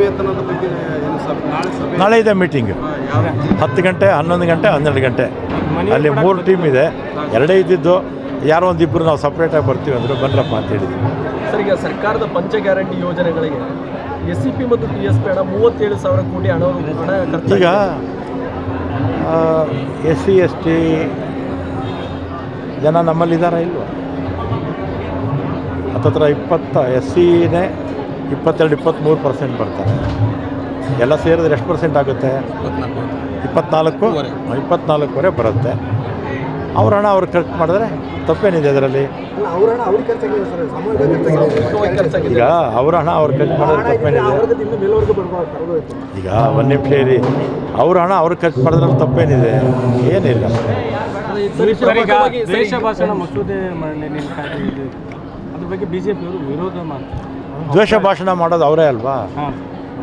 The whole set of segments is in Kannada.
ವೇತನದ ಬಗ್ಗೆ ನಾಳೆ ಇದೆ ಮೀಟಿಂಗ್ 10 ಗಂಟೆ 11 ಗಂಟೆ 12 ಗಂಟೆ ಅಲ್ಲಿ 3 ಟೀಮ್ ಇದೆ. ಎರಡೇ ಇದ್ದಿದ್ದು ಯಾರೋ ಒಂದಿಬ್ಬರು ನಾವು ಸಪ್ರೇಟಾಗಿ ಬರ್ತೀವಿ ಅಂದರೆ ಬನ್ರಪ್ಪ ಅಂತ ಹೇಳಿದ್ವಿ. ಸರ್, ಈಗ ಸರ್ಕಾರದ ಪಂಚ ಗ್ಯಾರಂಟಿ ಯೋಜನೆಗಳಿಗೆ SCP ಮತ್ತು TSP ಹಣ 37,000 ಕೋಟಿ ಹಣ ಈಗ SC ST ಜನ ನಮ್ಮಲ್ಲಿದ್ದಾರಾ ಇಲ್ವ? ಹತ್ತತ್ರ 20 SCನೇ 22-23% ಬರ್ತಾರೆ. ಎಲ್ಲ ಸೇರಿದ್ರೆ ಎಷ್ಟು ಪರ್ಸೆಂಟ್ ಆಗುತ್ತೆ? 24 ಬರುತ್ತೆ. ಅವ್ರ ಹಣ ಅವ್ರು ಖರ್ಚು ಮಾಡಿದ್ರೆ ತಪ್ಪೇನಿದೆ ಅದರಲ್ಲಿ? ಈಗ ಅವ್ರ ಹಣ ಅವ್ರು ಖರ್ಚು ಮಾಡಿದ್ರೆ ತಪ್ಪೇನಿದೆ? ಈಗ ಒಂದು ನಿಮಿಷ ಇರಿ, ಅವ್ರ ಹಣ ಅವ್ರು ಖರ್ಚು ಮಾಡಿದ್ರೆ ತಪ್ಪೇನಿದೆ? ಏನಿಲ್ಲ. ದ್ವೇಷ ಭಾಷಣ ಮಸೂದೆ ಅದ್ರ ಬಗ್ಗೆ ಬಿಜೆಪಿಯವರು ವಿರೋಧ ಮಾಡ್ತಾರೆ. ದ್ವೇಷ ಭಾಷಣ ಮಾಡೋದು ಅವರೇ ಅಲ್ವಾ?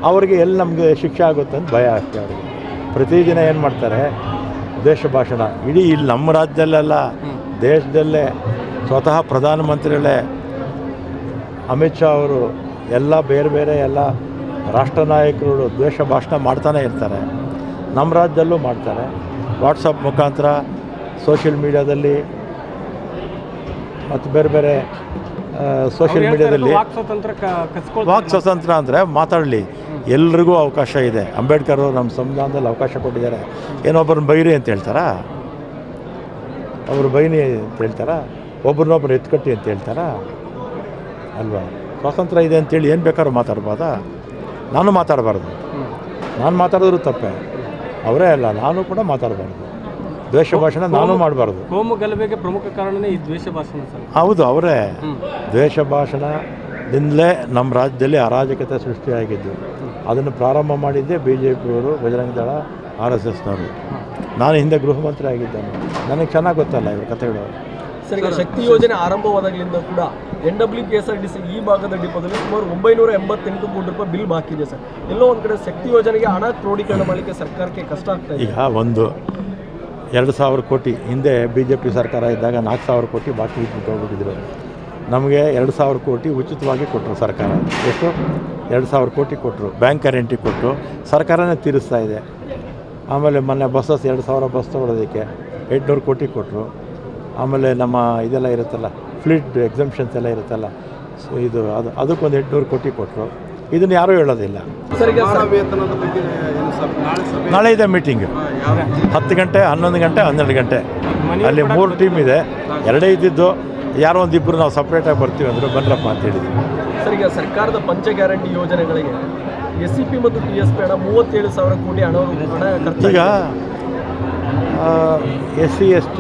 ಅವ್ರಿಗೆ ಎಲ್ಲಿ ನಮಗೆ ಶಿಕ್ಷೆ ಆಗುತ್ತೆ ಅಂತ ಭಯ ಆಗ್ತದೆ ಅವ್ರಿಗೆ. ಪ್ರತಿದಿನ ಏನು ಮಾಡ್ತಾರೆ? ದ್ವೇಷ ಭಾಷಣ. ಇಡೀ ಇಲ್ಲಿ ನಮ್ಮ ರಾಜ್ಯದಲ್ಲೆಲ್ಲ, ದೇಶದಲ್ಲೇ ಸ್ವತಃ ಪ್ರಧಾನಮಂತ್ರಿಗಳೇ ಅಮಿತ್ ಶಾ ಅವರು ಎಲ್ಲ ಬೇರೆ ಬೇರೆ ಎಲ್ಲ ರಾಷ್ಟ್ರ ನಾಯಕರು ದ್ವೇಷ ಭಾಷಣ ಮಾಡ್ತಾನೆ ಇರ್ತಾರೆ. ನಮ್ಮ ರಾಜ್ಯದಲ್ಲೂ ಮಾಡ್ತಾರೆ. ವಾಟ್ಸಪ್ ಮುಖಾಂತರ, ಸೋಷಿಯಲ್ ಮೀಡಿಯಾದಲ್ಲಿ ಮತ್ತು ಬೇರೆ ಬೇರೆ ಸೋಷಿಯಲ್ ಮೀಡಿಯಾದಲ್ಲಿ. ವಾಕ್ ಸ್ವಾತಂತ್ರ್ಯ ಅಂದರೆ ಮಾತಾಡಲಿ, ಎಲ್ರಿಗೂ ಅವಕಾಶ ಇದೆ. ಅಂಬೇಡ್ಕರ್ ಅವರು ನಮ್ಮ ಸಂವಿಧಾನದಲ್ಲಿ ಅವಕಾಶ ಕೊಟ್ಟಿದ್ದಾರೆ. ಏನೊಬ್ಬರನ್ನ ಬೈರಿ ಅಂತ ಹೇಳ್ತಾರಾ? ಅವರು ಬೈನಿ ಅಂತ ಹೇಳ್ತಾರಾ? ಒಬ್ರನ್ನೊಬ್ರು ಎತ್ಕಟ್ಟಿ ಅಂತ ಹೇಳ್ತಾರಾ? ಅಲ್ವಾ? ಸ್ವಾತಂತ್ರ್ಯ ಇದೆ ಅಂತೇಳಿ ಏನು ಬೇಕಾದ್ರೂ ಮಾತಾಡ್ಬೋದಾ? ನಾನು ಮಾತಾಡಬಾರ್ದು. ನಾನು ಮಾತಾಡಿದ್ರು ತಪ್ಪೇ. ಅವರೇ ಅಲ್ಲ, ನಾನು ಕೂಡ ಮಾತಾಡಬಾರ್ದು. ದ್ವೇಷ ಭಾಷಣ ನಾನು ಮಾಡಬಾರ್ದು. ಕೋಮು ಗಲಭೆಗೆ ಪ್ರಮುಖ ಕಾರಣನೇ ಈ ದ್ವೇಷ ಭಾಷಣ ಸರ್. ಹೌದು, ಅವರೇ. ದ್ವೇಷ ಭಾಷಣದಿಂದಲೇ ನಮ್ಮ ರಾಜ್ಯದಲ್ಲಿ ಅರಾಜಕತೆ ಸೃಷ್ಟಿಯಾಗಿದ್ದು. ಅದನ್ನು ಪ್ರಾರಂಭ ಮಾಡಿದ್ದೇ BJPಯವರು, ಬಜರಂಗ ದಳ, RSSನವರು. ನಾನು ಹಿಂದೆ ಗೃಹ ಮಂತ್ರಿ ಆಗಿದ್ದೇನೆ. ನನಗೆ ಚೆನ್ನಾಗಿ ಗೊತ್ತಲ್ಲ ಇವ್ರ ಕಥೆಗಳು. ಸರ್, ಈಗ ಶಕ್ತಿ ಯೋಜನೆ ಆರಂಭವಾದಾಗಲಿಂದ ಕೂಡ NWKSRTC ಈ ಭಾಗದ ಡಿಪೋದಲ್ಲಿ ಸುಮಾರು 988 ಕೋಟಿ ರೂಪಾಯಿ ಬಿಲ್ ಬಾಕಿ ಇದೆ ಸರ್. ಎಲ್ಲೋ ಒಂದು ಕಡೆ ಶಕ್ತಿ ಯೋಜನೆಗೆ ಹಣ ಕ್ರೋಢೀಕರಣ ಮಾಡಲಿಕ್ಕೆ ಸರ್ಕಾರಕ್ಕೆ ಕಷ್ಟ ಆಗ್ತಾ ಇದೆ. ಈಗ 2,000 ಕೋಟಿ ಹಿಂದೆ BJP ಸರ್ಕಾರ ಇದ್ದಾಗ 4,000 ಕೋಟಿ ಬಾಕಿ ಇಟ್ಬಿಟ್ಟು ಹೋಗ್ಬಿಟ್ಟಿದ್ರು. ನಮಗೆ 2,000 ಕೋಟಿ ಉಚಿತವಾಗಿ ಕೊಟ್ಟರು ಸರ್ಕಾರ. ಎಷ್ಟು? 2,000 ಕೋಟಿ ಕೊಟ್ಟರು. ಬ್ಯಾಂಕ್ ಗ್ಯಾರಂಟಿ ಕೊಟ್ಟು ಸರ್ಕಾರನೇ ತೀರಿಸ್ತಾ ಇದೆ. ಆಮೇಲೆ ಮೊನ್ನೆ ಬಸ್ಸಸ್ 2,000 ಬಸ್ ತೊಗೊಳೋದಕ್ಕೆ 800 ಕೋಟಿ ಕೊಟ್ಟರು. ಆಮೇಲೆ ನಮ್ಮ ಇದೆಲ್ಲ ಇರುತ್ತಲ್ಲ, ಫ್ಲೀಟ್ ಎಕ್ಸಂಪ್ಷನ್ಸ್ ಎಲ್ಲ ಇರುತ್ತಲ್ಲ, ಸೊ ಇದು ಅದಕ್ಕೊಂದು 800 ಕೋಟಿ ಕೊಟ್ಟರು. ಇದನ್ನು ಯಾರೂ ಹೇಳೋದಿಲ್ಲ. ವೇತನದ ಬಗ್ಗೆ ನಾಳೆ ಇದೆ ಮೀಟಿಂಗ್ 10 ಗಂಟೆ 11 ಗಂಟೆ 12 ಗಂಟೆ ಅಲ್ಲಿ 3 ಟೀಮ್ ಇದೆ. ಎರಡೇ ಇದ್ದಿದ್ದು ಯಾರೋ ಒಂದಿಬ್ಬರು ನಾವು ಸಪ್ರೇಟಾಗಿ ಬರ್ತೀವಿ ಅಂದರೆ ಬನ್ರಪ್ಪ ಅಂತ ಹೇಳಿದ್ವಿ. ಸರ್, ಈಗ ಸರ್ಕಾರದ ಪಂಚ ಗ್ಯಾರಂಟಿ ಯೋಜನೆಗಳಿಗೆ SCP ಮತ್ತು TSP ಹಣ 37,000 ಕೋಟಿ ಹಣ ಈಗ SC ST